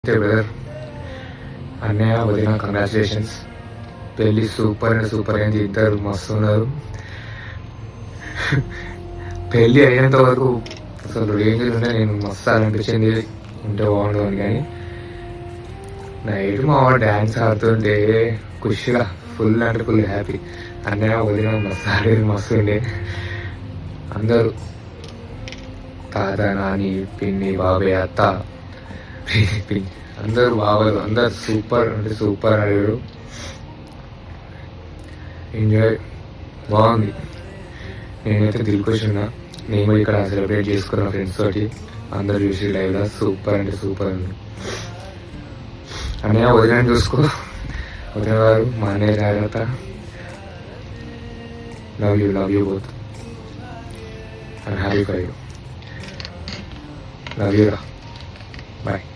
Okay brother. అన్నయ్య వదిన congratulations. పెళ్ళి సూపర్ అండ్ సూపర్ అయింది. ఇద్దరు మస్తు ఉన్నారు. పెళ్ళి అయ్యేంత వరకు అసలు రేంజ్లు ఉంటే నేను మస్తు అనిపించింది, ఉంటే బాగుండు అని. కానీ నైట్ మా వాడు డ్యాన్స్ ఆడుతుంటే ఖుషిగా ఫుల్ అంటే ఫుల్ హ్యాపీ. అన్నయ్య వదిన మస్తు ఆడేది, మస్తు ఉండే. అందరూ తాత, నాని, పిన్ని, బాబాయ్, అత్త, పిన్ని, అందరూ బాబాలు అందరు సూపర్ అంటే సూపర్ ఆడారు. ఎంజాయ్ బాగుంది. నేనైతే దిల్కుష్ ఉన్నా. నేను ఇక్కడ సెలబ్రేట్ చేసుకున్నా ఫ్రెండ్స్ తోటి. అందరు చూసి లైవ్లో సూపర్ అంటే సూపర్ ఉంది. అన్నయ్య వదిన చూసుకో, వదిన గారు మా అన్నయ్య జాగ్రత్త. Love you both. I'm happy for you. Love you. Bye.